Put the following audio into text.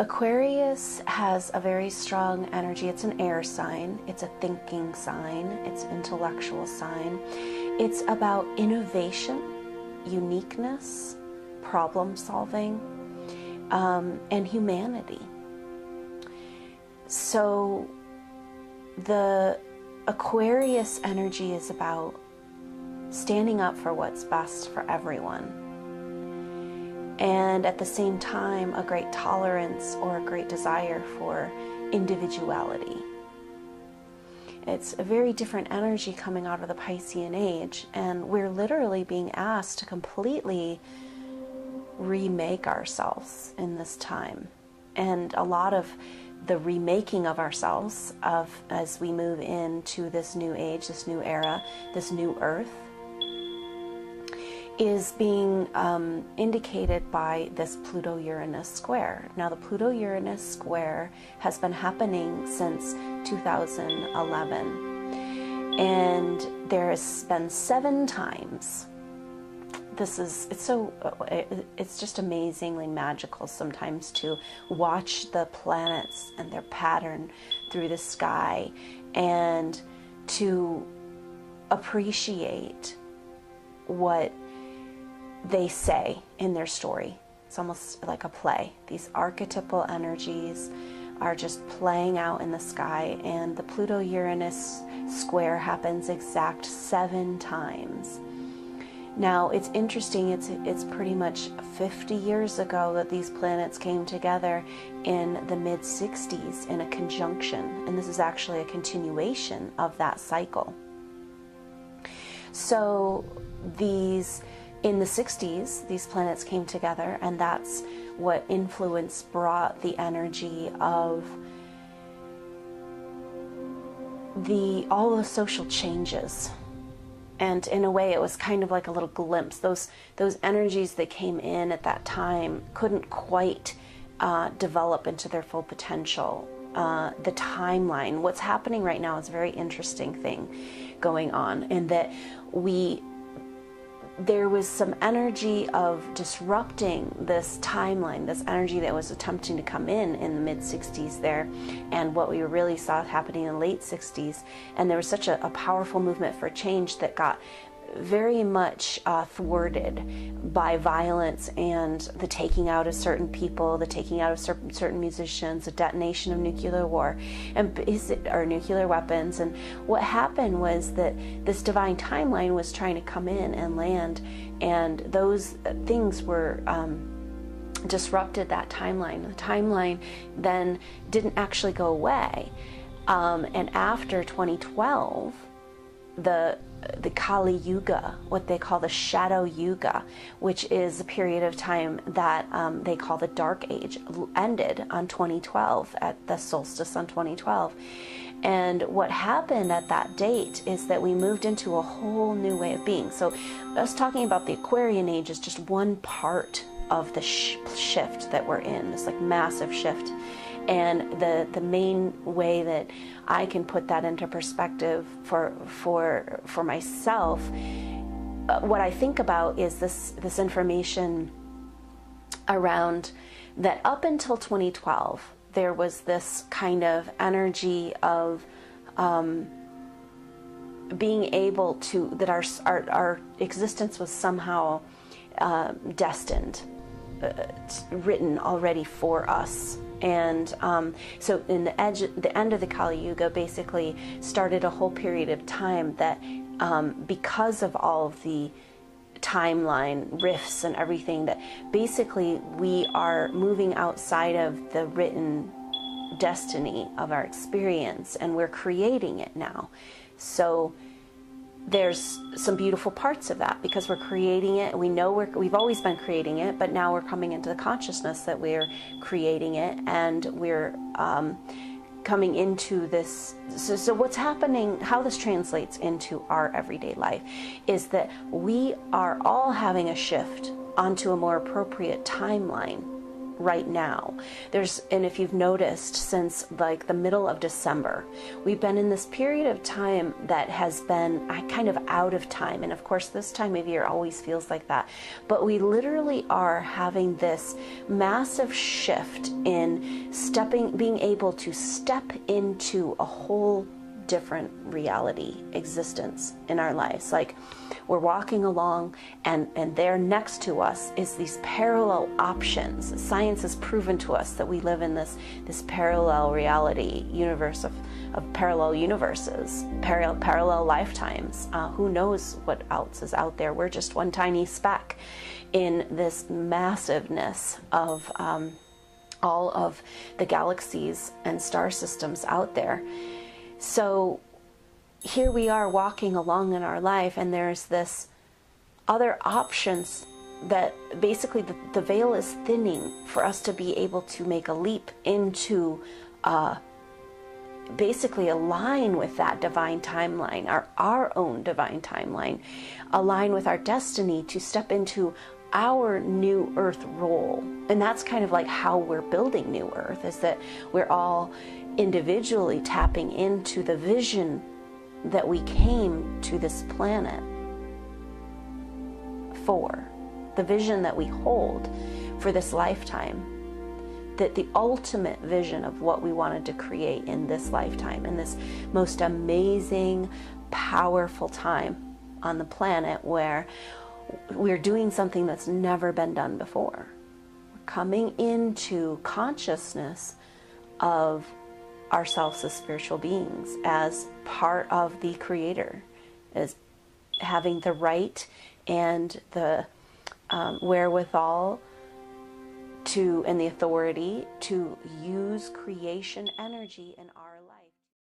Aquarius has a very strong energy. It's an air sign. It's a thinking sign. It's an intellectual sign. It's about innovation, uniqueness, problem solving, and humanity. So the Aquarius energy is about standing up for what's best for everyone. And at the same time, a great tolerance or a great desire for individuality. It's a very different energy coming out of the Piscean age, and we're literally being asked to completely remake ourselves in this time. And a lot of the remaking of ourselves as we move into this new age, this new era, this new earth, is being indicated by this Pluto-Uranus square. Now, the Pluto-Uranus square has been happening since 2011, and there has been 7 times. It's just amazingly magical sometimes to watch the planets and their pattern through the sky and to appreciate what they say in their story. It's almost like a play. These archetypal energies are just playing out in the sky, and the Pluto-Uranus square happens exact 7 times. Now, it's interesting, it's pretty much 50 years ago that these planets came together in the mid-60s in a conjunction, and this is actually a continuation of that cycle. So in the 60s, these planets came together, and that's what brought the energy of all the social changes. And in a way, it was kind of like a little glimpse. Those energies that came in at that time couldn't quite develop into their full potential. The timeline, what's happening right now is a very interesting thing going on, in that there was some energy of disrupting this timeline, this energy that was attempting to come in the mid-60s there, and what we really saw happening in the late 60s. And there was such a powerful movement for change that got very much thwarted by violence and the taking out of certain people, the taking out of certain musicians, the detonation of nuclear war or nuclear weapons. And what happened was that this divine timeline was trying to come in and land, and those things were disrupted that timeline. The timeline then didn't actually go away, and after 2012, the Kali Yuga, what they call the Shadow Yuga, which is a period of time that they call the Dark Age, ended on 2012, at the solstice on 2012. And what happened at that date is that we moved into a whole new way of being. So us talking about the Aquarian age is just one part of the shift that we're in, this like massive shift. And the main way that I can put that into perspective for myself, what I think about is this information around that up until 2012, there was this kind of energy of being able to, that our existence was somehow destined, written already for us. And so in the end of the Kali Yuga basically started a whole period of time that because of all of the timeline rifts and everything, that basically we are moving outside of the written destiny of our experience, and we're creating it now. So there's some beautiful parts of that, because we're creating it. We know we've always been creating it, but now we're coming into the consciousness that we're creating it, and we're coming into this. So what's happening, how this translates into our everyday life, is that we are all having a shift onto a more appropriate timeline right now. And if you've noticed, since like the middle of December, we've been in this period of time that has been kind of out of time. And of course, this time of year always feels like that. But we literally are having this massive shift in being able to step into a whole different reality existence in our lives. Like, we're walking along and there next to us is these parallel options. Science has proven to us that we live in this parallel reality universe of parallel universes, parallel lifetimes. Who knows what else is out there? We're just one tiny speck in this massiveness of all of the galaxies and star systems out there. So here we are walking along in our life, and there's this other options that basically the veil is thinning for us to be able to make a leap into basically align with that divine timeline, our own divine timeline, align with our destiny to step into our new earth role. And that's kind of like how we're building new earth, is that we're all individually tapping into the vision that we came to this planet for, the vision that we hold for this lifetime, that the ultimate vision of what we wanted to create in this lifetime, in this most amazing, powerful time on the planet, where we're doing something that's never been done before. We're coming into consciousness of ourselves as spiritual beings, as part of the Creator, as having the right and the wherewithal and the authority to use creation energy in our life.